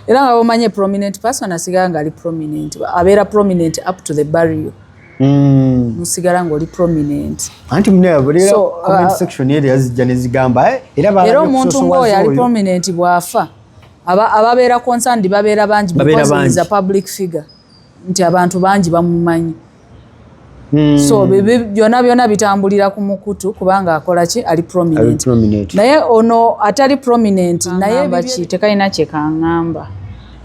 Era nga omanye prominent person asigala nga ali prominent. Abeera prominent up to the burial. Musigala nga oli prominent. Anti mune bulira comment section eri yazijja nezigamba era omuntu ng'oyo ali prominent bwafa. Ababeera concerned babeera bangi because he is a public figure. Nti abantu bangi bamumanyi. So byonna bitambulira ku mukutu kubanga akola ki ali prominent. Naye ono atali prominent naye baki tekalina kye kaŋŋamba.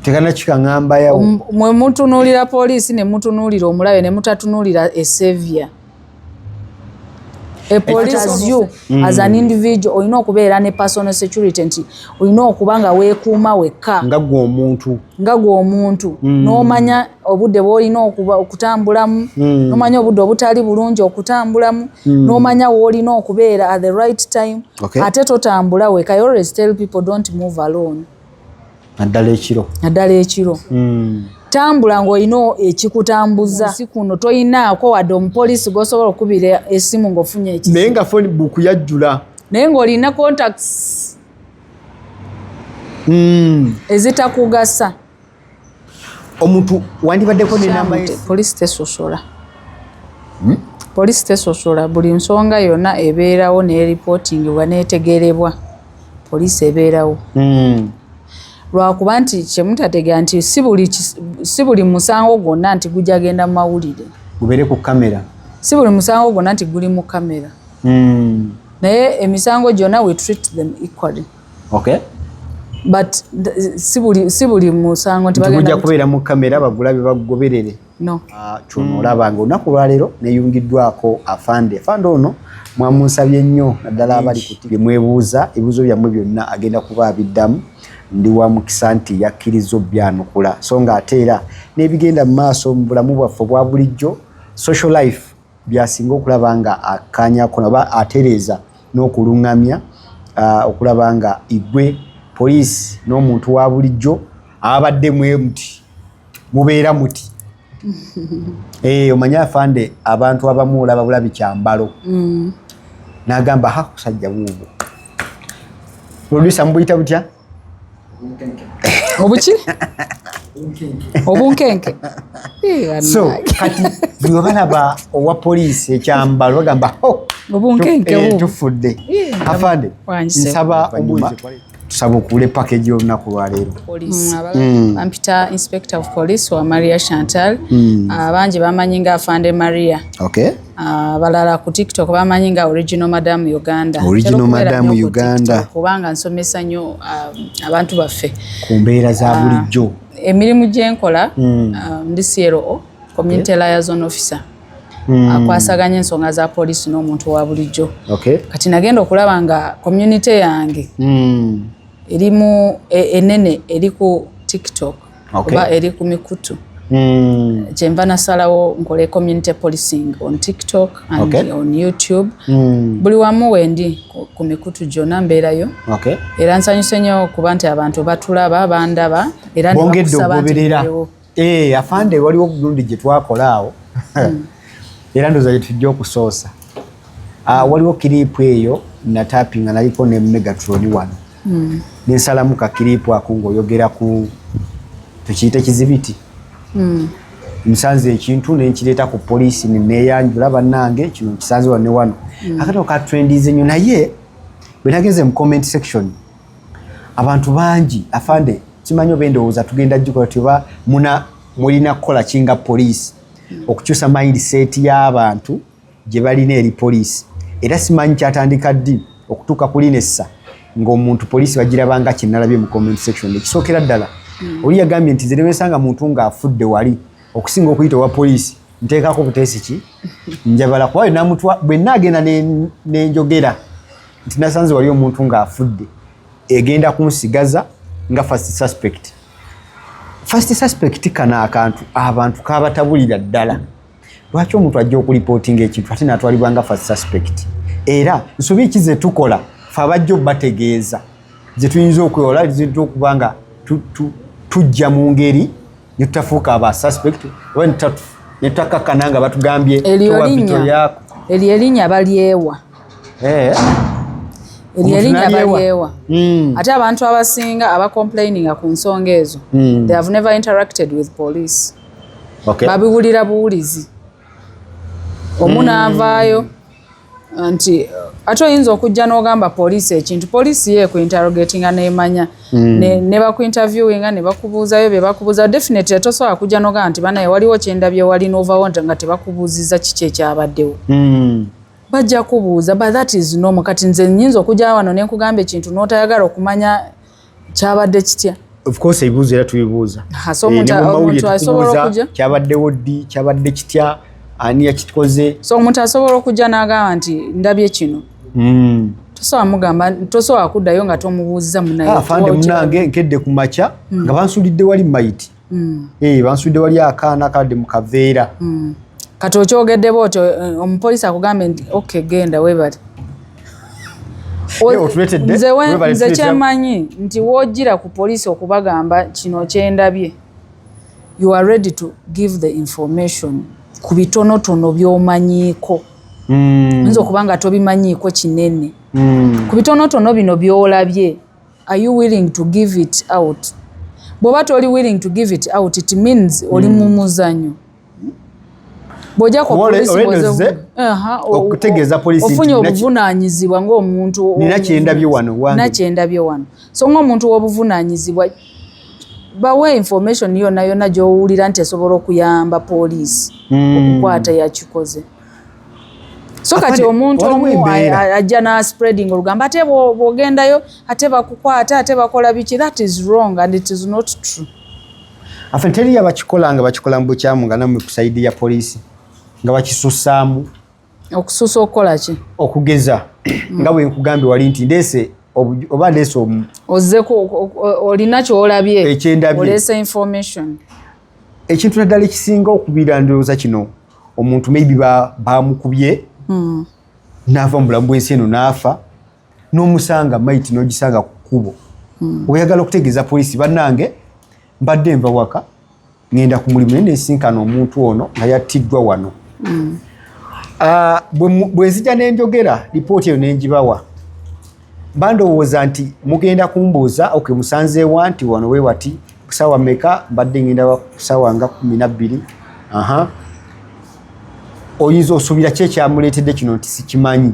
Tekana kikaŋŋamba yawo. Mwe mutunuulira poliisi ne mutunuulira omulabe ne mutatunuulira a savior. A police as you as an individual olina okubeera ne personal security nti olina okuba nga weekuuma wekka nga gwe omuntu n'omanya obudde bw'olina okutambulamu n'omanya obudde obutali bulungi okutambulamu n'omanya w'olina okubeera at the right time ate totambula wekka. I always tell people don't move alone. Naddala ekiro tambula ng'olina ekikutambuza si kuno toyinaako wadde omupoliisi gw'osobola okukubira essimu ng'ofunye ekizibu naye nga phone book yajjula naye ng'olina contacts ezitakugasa. Omuntu wandibaddeko n'enamba poliisi tesosola. Poliisi tesosola. Buli nsonga yonna ebeerawo n'eripootingibwa n'etegerebwa poliisi ebeerawo. Lwakuba nti kyemutategera nti si buli musango gwonna nti gujja genda mu mawulire gubeere ku kamera. Si buli musango gwonna nti guli mu kamera. Naye emisango gyonna we treat them equally. Okay. But si buli musango nti bagenda kubeera mu kamera bagulabe bagoberere. No. Kyono olabanga olunaku lwaleero neeyungiddwako afande ono mwamunsabye nnyo naddala abali kuti bye mwebuuza ebibuuzo byammwe byonna agenda kuba abiddamu. Ndi wa mukisa nti yakkiriza obyanukula so nga ate era n'ebigenda mu maaso mu bulamu bwaffe obwa bulijjo social life byasinga okulaba nga akanyako naba atereeza n'okuluŋŋamya okulaba nga igwe poliisi n'omuntu wa bulijjo abadde muti mubeera muti. Omanya afande abantu abamu olaba bulabi kyambalo n'agamba hakusajja buubwo producer mbuyita butya obuki obunkenke. So kati bwe balaba owa poliisi ekyambalo bagamba obunkenke tufudde. Afande nsaba obuuzi tusaba okule package y'olunaku lwaleero. Ampita Inspector of Police wa Maria Chantal. Abangi bamanyi nga Afande Maria. Okay. Balala ku TikTok bamanyi nga Original Madam Uganda. Original Madam Uganda. Kubanga nsomesa nnyo abantu baffe ku mbeera za bulijjo. Emirimu gye nkola ndi CRO Community Liaison Officer. Akwasaganya ensonga za poliisi n'omuntu wa bulijjo. Kati nagenda okulaba nga community yange erimu enene eri ku TikTok oba eri ku mikutu. Kyenva nasalawo nkole community policing on TikTok and on YouTube. Buli wamu wendi ku mikutu gyonna mbeerayo. Era nsanyuse nnyo okuba nti abantu batulaba bandaba era nebakusaba nti afande waliwo obugundi gye twakolaawo era ndoza gye tujja okusoosa. Waliwo kiriipu eyo natapinga naliko ne Megatron wano. Nensalamu ka kiriipu ako ng'oyogera ku tukiyita kizibiti. Nsanze ekintu nenkireeta ku poliisi neneeyanjula bannange kino nkisanze wane wano. Akati ka trendize nnyo naye bwe nageze mu comment section abantu bangi afande kimanyi oba endowooza tugenda jjukola tiba mulina kukola kinga poliisi okukyusa mindset y'abantu gye balina eri poliisi. Era simanyi kyatandika ddi okutuuka ku linessa ng'omuntu poliisi bagirabanga kyennalabye mu comment section. Ekisookera ddala oli yagambye nti ziremesanga muntu ng'afudde wali okusinga okuyita owa poliisi nteekako buteesi ki njabala kuba namutwa bwe naagenda nenjogera nti nasanze wali omuntu ng'afudde egenda kunsigaza nga first suspect. First suspect kana akantu abantu kabatabulira ddala. Lwaki omuntu ajja okulipootinga ekintu ate natwalibwa nga first suspect? Era nsobi ki ze tukola fe abajja obategeeza ze tuyinza okwewola ziyinza okuba nga tujja mu ngeri ne tutafuuka aba suspect oba ne tutakkakkana nga batugambye towa Victoria. Eryo erinnya balyewa. erinya balyewa ate abantu abasinga abacomplaininga ku nsonga ezo they have never interacted with police babiwulira buwulizi omunaavaayo nti ate oyinza okujja n'ogamba poliisi ekintu poliisi ye kuinterrogatinga neemanya ne bakuinterviewinga ne bakubuuzayo bye bakubuuza definitely tosobola kujja n'ogamba nti banaye waliwo kyendabye wali novawo nga tebakubuuzizza kiki ekyabaddewo bajja kubuuza but that is normal. Kati nze nnyinza okujja wano ne nkugamba ekintu n'otayagala okumanya kyabadde kitya. Of course ebibuuzo era tubibuuza. So omuntu asobola okujja kyabaddewo ddi kyabadde kitya ani yakikoze. So omuntu asobola okujja n'agamba nti ndabye kino. Tosobola mugamba tosobola kuddayo nga tomubuuziza munaye. Afande munange nkedde ku makya nga bansulidde wali mayiti. Bansulidde wali akaana kadde mu kaveera. Kati okyogedde bw'otyo omupoliisi akugambe nti okay genda weebale. Nze kyemanyi nti w'ojjira ku poliisi okubagamba kino kyendabye you are ready to give the information ku bitonotono by'omanyiiko. Nze okuba nga tobimanyiiko kinene. Ku bitonotono bino by'olabye are you willing to give it out? Bw'oba toli willing to give it out it means oli mu muzanyo. Bojja ko poliisi okutegeeza poliisi ofunye obuvunaanyizibwa ng'omuntu nina kyendabye wano wange nina kyendabye wano so ng'omuntu w'obuvunaanyizibwa bawe information yonna gy'owulira nti esobola okuyamba poliisi okukwata yakikoze. So kati omuntu omu ajja na spreading olugamba ate bw'ogendayo ate bakukwata ate bakola biki that is wrong and it is not true. Teri abakikola nga bakikola mu bukyamu nga namwe ku saidi ya poliisi nga bakisussaamu okususa okukola ki okugeza nga bwe nkugambye wali nti ndeese oba ndeese ozze olina ky'olabye oleese information ekintu naddala ekisinga okubira ndowooza kino omuntu maybe baamukubye n'ava mu bulamu bw'ensi eno n'afa n'omusanga maiti n'ogisanga ku kkubo oyagala okutegeeza poliisi bannange mbadde nva waka ngenda ku mulimu naye nesinkana omuntu ono nga yattiddwa wano. Bwe nzija n'enjogera lipooti eyo n'engibawa mba ndowooza nti mugenda kumbuuza okay musanzeewa nti wano weewati kusaawa mmeka mbadde ngenda kusaawa nga 12 oyinza osuubira ki ekyamuleetedde kino nti sikimanyi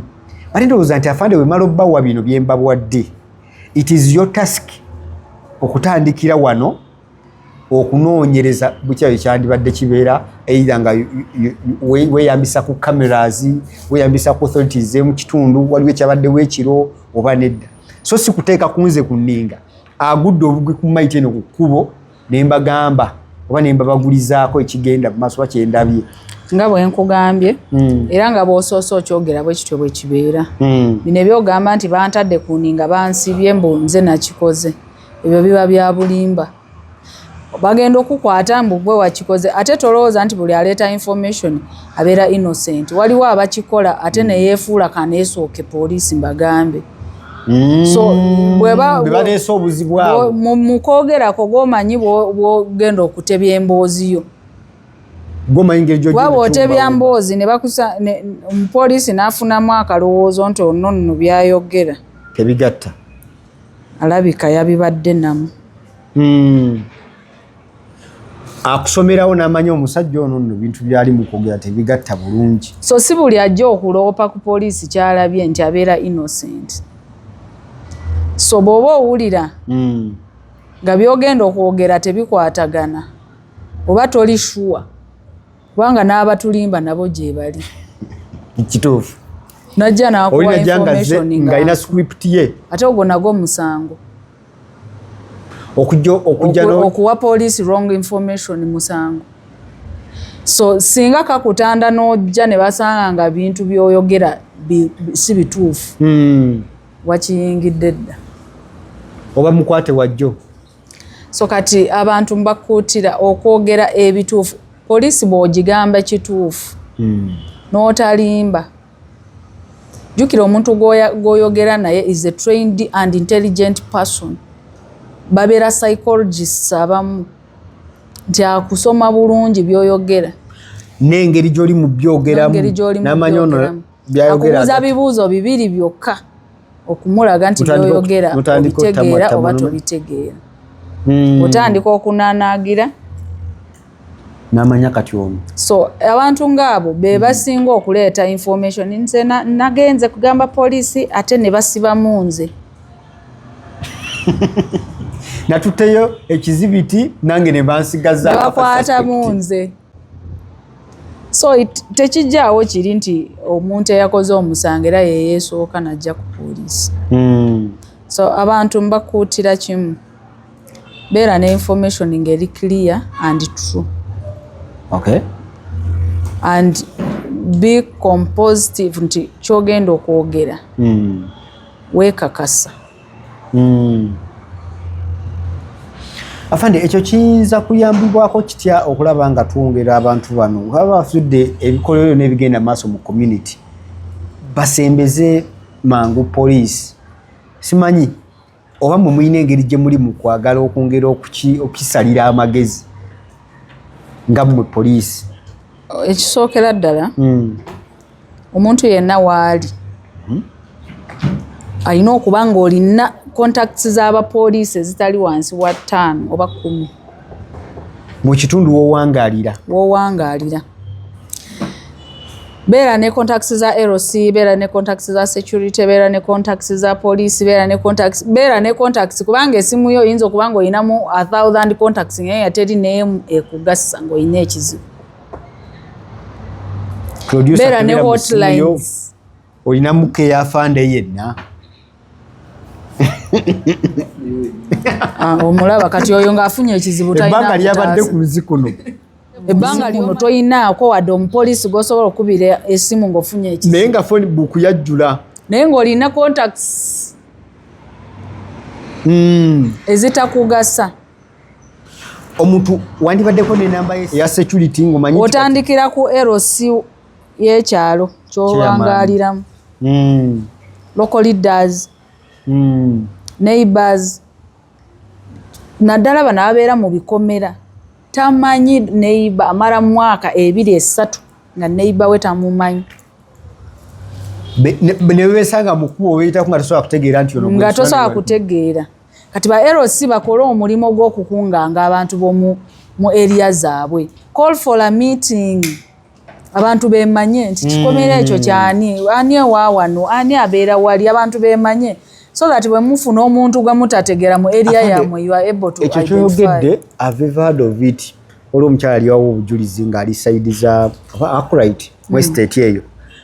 ate ndowooza nti afande wemala obbawa bino bye mbabwadde it is your task okutandikira wano okunoonyereza bukyayo kyandibadde kibeera either nga weeyambisa ku cameras weeyambisa ku authorities mu kitundu waliwo ekyabaddewo ekiro oba nedda so si kuteeka kunze ku nninga agudde obugwi ku maiti eno ku kkubo ne mbagamba oba ne mbabagulizaako ekigenda mu maaso bakyendabye nga bwe nkugambye era nga bw'osoosa okyogera bwe kityo bwe kibeera bino ebyogamba nti bantadde ku nninga bansibye mbu nze nakikoze ebyo biba bya bulimba bagenda okukwata mbu gwe wakikoze ate tolowooza nti buli aleeta information abeera innocent waliwo abakikola ate neyeefuula kaneesooke poliisi mbagambe so bwebaleesa obuzi bwabwe mu kwogerako gwomanyi bwogenda okutebya emboozi yo waba otebya mboozi ne bakusa omupoliisi n'afunamu akalowoozo nti ono nno byayogera tebigatta alabika yabibadde namu akusomerawo n'amanya omusajja ono nno bintu byali mu kwogera tebigatta bulungi so si buli ajja okuloopa ku poliisi kyalabye nti abeera innocent so bw'oba owulira nga byogenda okwogera tebikwatagana oba toli shuwa kubanga n'abatulimba nabo gye bali kituufu najja n'akuwa information nga ina script ye ate ogwo nagwo musango okujja okuwa poliisi wrong information musango so singa kakutanda n'ojja ne basanga nga bintu by'oyogera si bituufu wakiyingidde dda oba mukwate wajjo so kati abantu mbakuutira okwogera ebituufu poliisi bw'ogigamba kituufu n'otalimba jjukira omuntu gw'oyogera naye is a trained and intelligent person babeera psychologists abamu nti akusoma bulungi by'oyogera n'engeri gy'oli mu byogeramu n'amanyi ono byayogera akubuuza bibuuzo bibiri byokka okumulaga nti byoyogera obitegeera oba tobitegeera. Otandika okunanaagira n'amanya kati ono. So abantu ng'abo be basinga okuleeta information. Nze nagenze kugamba poliisi ate ne basiba munze. Natuteyo ekizibiti nange ne bansigaza bakwata munze. So tekijjaawo kiri nti omuntu eyakoze omusango era ye yeesooka najja ku poliisi. So abantu mbakuutira kimu, beera ne information ngeri clear and true. Okay. And be compositive nti kyogenda okwogera weekakasa. Afande ekyo kiyinza kuyambibwako kitya okulaba nga twongera abantu bano baba bafudde ebikolero n'ebigenda maaso mu community basembeze mangu poliisi? Simanyi oba mwe muyina engeri gye muli mu kwagala okwongera okukisalira amagezi nga mmwe poliisi? Ekisookera ddala omuntu yenna waali alina okuba ng'olina contacts z'abapoliisi ezitali wansi wa 5 oba 10 mu kitundu w'owangaalira. Beera ne contacts za LC, beera ne contacts za security, beera ne contacts za poliisi, beera ne contacts kubanga esimu yo oyinza okuba ng'olinamu 1000 contacts naye yateri neemu ekugassa ng'olina ekizibu. Beera ne hotlines. Olina muke yafande yenna. Omulaba kati oyo ng'afunye ekizibu talina ebbanga lyabadde ku nsi kuno. Ebbanga lyono toyinaako wadde omupoliisi gw'osobola okubira essimu ng'ofunye ekizibu. Naye nga phone book yajjula. Naye ng'olina contacts ezitakugasa. Omuntu wandibaddeko n'enamba ya security ng'omanyi otandikira ku LC y'ekyalo ky'owangaaliramu. Local leaders, neighbors, naddala bano ababeera mu bikomera tamanyi neighbor amala mwaka 2-3 nga neighbor we tamumanyi. Ne wesanga mukubo weeta nga tosobola kutegeera nti ono nga tosobola kutegeera. Kati ba LC bakola omulimu gw'okukunganga abantu mu area zaabwe. Call for a meeting. Abantu bemanye nti kikomera ekyo kyani, ani ewawano, ani abeera wali, abantu bemanye. So that bwe mufuna omuntu gwe mutategeera mu area yammwe you are able to identify. Ekyo kyogedde I've heard of it. Olwo omukyala aliwawo obujulizi ng'ali side za Akurite mu state eyo.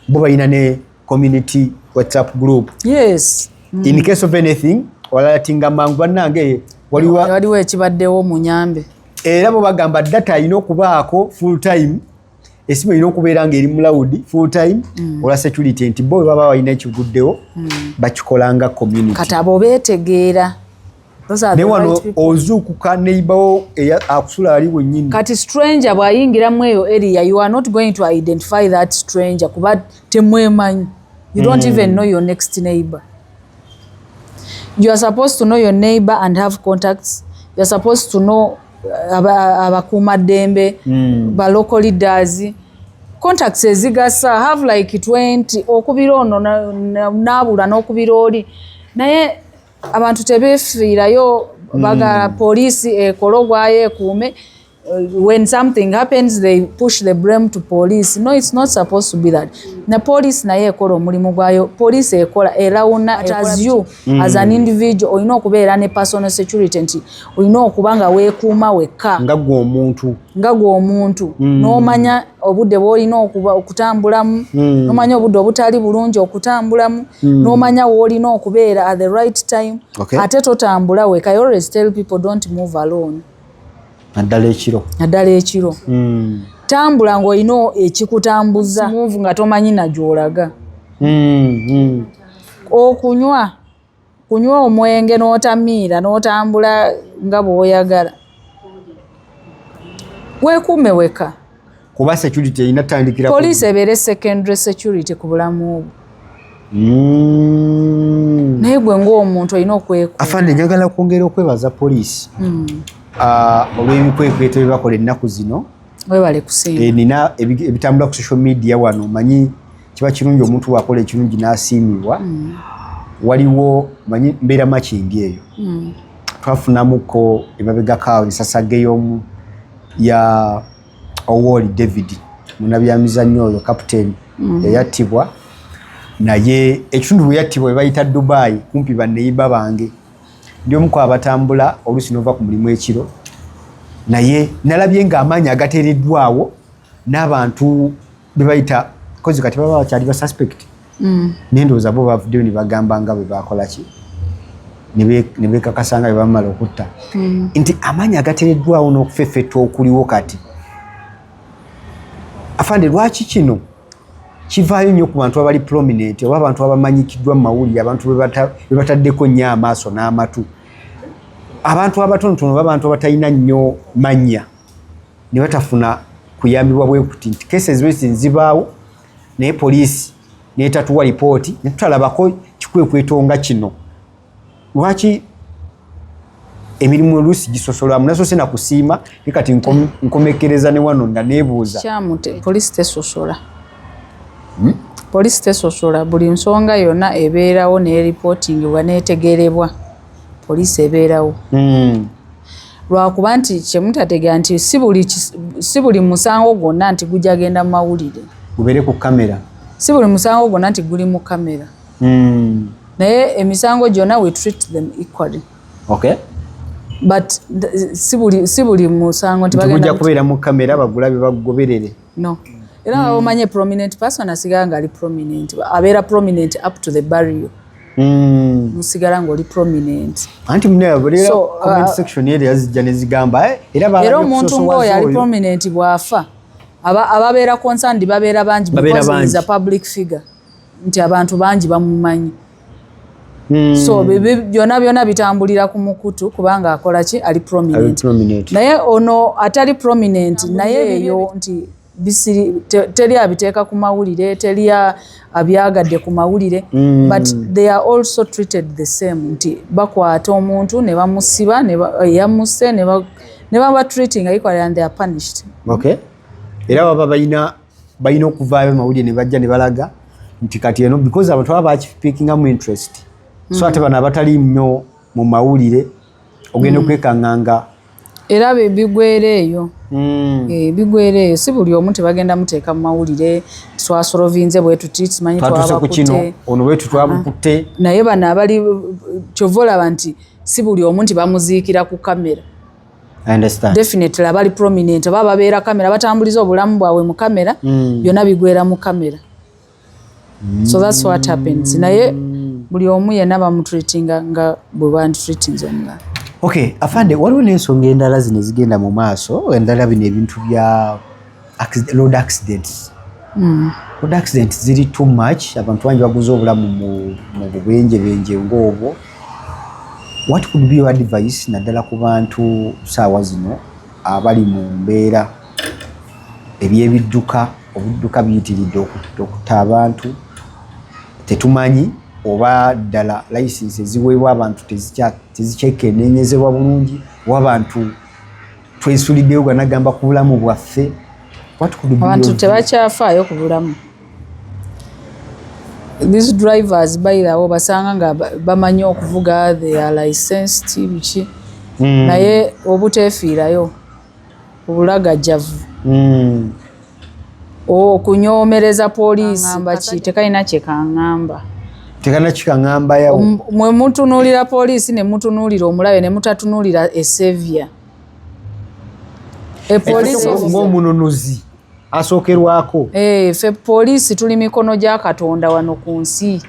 Bo balina ne community WhatsApp group. Yes. In case of anything, walatinga mangu bannange waliwo ekibaddewo mu Nyambe. Era bo bagamba data alina okubaako full time. Esimu erina okubeera ng'eri mu loud full time ola security nti bo baba balina ekiguddewo bakikolanga community. Kati abo beetegeera. Ne wano ozuukuka neighbor akusula ali wennyini. Kati stranger bw'ayingiramu eyo area you are not going to identify that stranger kuba temwemanyi. You don't even know your next neighbor. You are supposed to know your neighbor and have contacts. You are supposed to know abakuumaddembe, ba local leaders. Contacts ezigasa have like 20 okubira ono n'abula n'okubira oli. Naye abantu tebeefiirayo bagala poliisi ekologwayo ekuume. When something happens they push the blame to police. No, it's not supposed to be that. Na police naye ekola omulimu gwayo. Police ekola erawuna as you as an individual olina okubeera ne personal security nti olina okuba nga weekuuma wekka nga gwe omuntu n'omanya obudde bw'olina okutambulamu n'omanya obudde obutali bulungi okutambulamu n'omanya w'olina okubeera at the right time. Ate totambula wekka. I always tell people don't move alone. Naddala ekiro. Tambula ng'olina ekikutambuza move nga tomanyi na gy'olaga. Kunywa omwenge n'otamiira n'otambula nga bw'oyagala. Weekuume weka. Kuba security erina tandikira police ebeere secondary security ku bulamu obwo. Naye gwe ng'omuntu olina okwekuuma. Afande njagala kwongera okwebaza police. Olw'ebikwekweto bye bakola ennaku zino. Webale kusiima. Nina ebitambula ku social media wano manyi kiba kirungi omuntu bw'akola ekirungi n'asiimibwa. waliwo manyi mbeera makindi eyo twafunamuko emabega kaawe ensasage y'omu ya Owori David munabyamizannyo oyo kapiteni yayattibwa naye ekitundu bwe yattibwa bayita Dubai kumpi banneyiba bange ndi omu ku abatambula oluusi nova ku mulimu ekiro naye nalabye ng'amaanyi agateereddwawo n'abantu be bayita kozi kati baba bakyali ba suspect n'endowooza bo bavuddeyo ne bagamba nga bwe bakola ki ne beekakasa nga bwe bamala okutta nti amaanyi agateereddwawo n'okufeffetta okuliwo kati afande lwaki kino kivaayo nnyo ku bantu abali prominent oba abantu abamanyikiddwa mu mawulire abantu be bataddeko nnyo amaaso n'amatu abantu abatonotono oba abantu abatalina nnyo mannya ne batafuna kuyambibwa bwe kuti nti cases bwezi nzibaawo naye poliisi neetatuwa lipooti ne tutalabako kikwekwetonga kino lwaki emirimu oluusi gisosolamu nasoose nakusiima ne kati nkomekereza ne wano nga neebuuza poliisi tesosola poliisi tesosola buli nsonga yonna ebeerawo neeripootingibwa neetegerebwa poliisi ebeerawo lwakuba nti kyemutategera nti si buli musango gwonna nti gujja genda mu mawulire gubeere ku kamera si buli musango gwonna nti guli mu kamera naye emisango gyonna we treat them equally but si buli musango nti gujja kubeera mu kamera bagulabe bagoberere no era omanye prominent person asigala nga ali prominent abeera prominent up to the barrier musigala ng'oli prominent anti muneabolera comment section eri yazijja ne zigamba era omuntu ng'oyo ali prominent bw'afa ababeera concerned babeera bangi because is a public figure nti abantu bangi bamumanyi so byonna bitambulira ku mukutu kubanga akola ki ali prominent naye ono atali prominent naye eyo nti teri abiteeka ku mawulire teri abyagadde ku mawulire but they are also treated the same nti bakwata omuntu ne bamusiba yamusse ne baba treating equally and they are punished era baba balina okuvaayo mawulire ne bajja ne balaga nti kati eno because abantu baba bakipikingamu interest so ate bano abatali nnyo mu mawulire ogenda okwekanganga era bigwera eyo bigwera eyo si buli omu tebagenda muteeka mu mawulire twasolovinze bwe tuti tumanyi twabakutte ono bwetu twabukutte naye bano abali kyova olaba nti si buli omu nti bamuziikira ku kamera definitely abali prominent oba babeera kamera batambuliza obulamu bwabwe mu kamera byonna bigwera mu kamera so that's what happens naye buli omu yenna bamutreatinga nga bwe banditreatinze omulala afande waliwo n'ensonga endala zino zigenda mu maaso endala bino ebintu bya road accidents road accidents ziri too much abantu bangi baguza obulamu mu bubenjebenje ng'obwo what could be your advice naddala ku bantu saawa zino abali mu mbeera ebyebidduka obudduka biyitiridde okutta abantu tetumanyi oba ddala license eziweebwa abantu tezikyekennenyezebwa bulungi oba abantu twesuliddeyo ganagamba ku bulamu bwaffe abantu tebakyafaayo ku bulamu these drivers bayirawo basanga nga bamanyi okuvuga they are licensed biki naye obuteefiirayo obulagajjavu okunyoomereza poliisi ngamba ki tekalina kyekaŋŋamba tekana kikaŋŋamba yawo mwe mutunuulira poliisi ne mutunuulira omulabe ne mutatunuulira esevia epoliisi ng'omununuzi asookerwako ffe poliisi tuli mikono gya Katonda wano ku nsi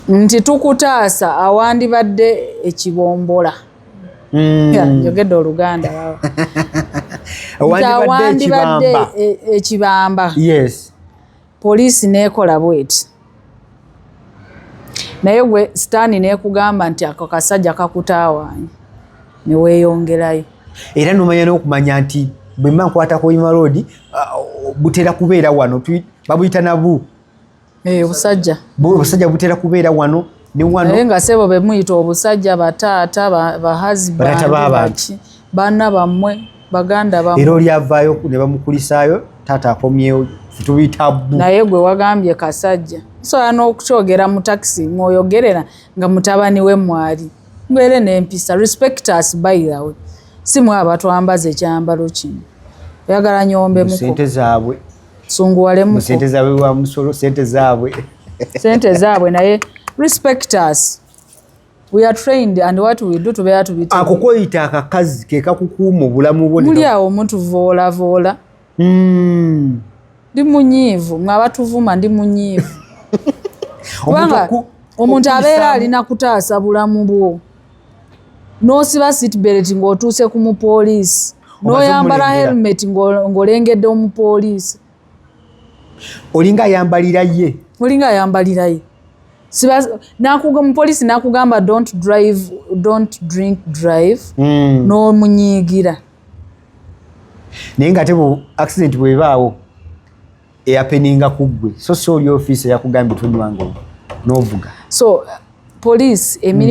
nti tukutaasa awandibadde ekibombola njogedde Oluganda awandibadde ekibamba poliisi neekola bweti naye gwe sitaani neekugamba nti ako kasajja kakutaawaanya ne weeyongerayo era nomanya n'okumanya nti bwe mba nkwatako Oyima Road butera kubeera wano babuyita nabu obusajja butera kubeera wano ne wano naye nga sebo be muyita obusajja bataata bahazibandi baana bammwe baganda bammwe era olyavaayo ne bamukulisaayo taata akomyewo tubiyita bu naye gwe wagambye kasajja so n'okukyogera mu taxi mwoyogerera nga mutabani we mwali mwere n'empisa. Respect us by the way. Si mwe abatwambaza ekyambalo kino oyagala nyombe muko sente zaabwe sunguwale muko sente zaabwe wa musolo sente zaabwe sente zaabwe naye respect us. We are trained and what we do tubeera tubite akukoyita akakazi ke kakukuuma obulamu bwo muli awo omuntu voolavola ndi munyiivu mwe abatuvuma ndi munyiivu kubanga omuntu abeera alina kutaasa bulamu bwo n'osiba seatbelt ng'otuuse ku mupoliisi n'oyambala helmet ng'olengedde omupoliisi olinga ayambalira ye olinga ayambalira ye omupoliisi n'akugamba don't drink drive n'omunyiigira naye nga tebo accident bwebaawo eyapeninga ku ggwe so oli ofiisi eyakugambye tonywanga n'ovuga so police emirimu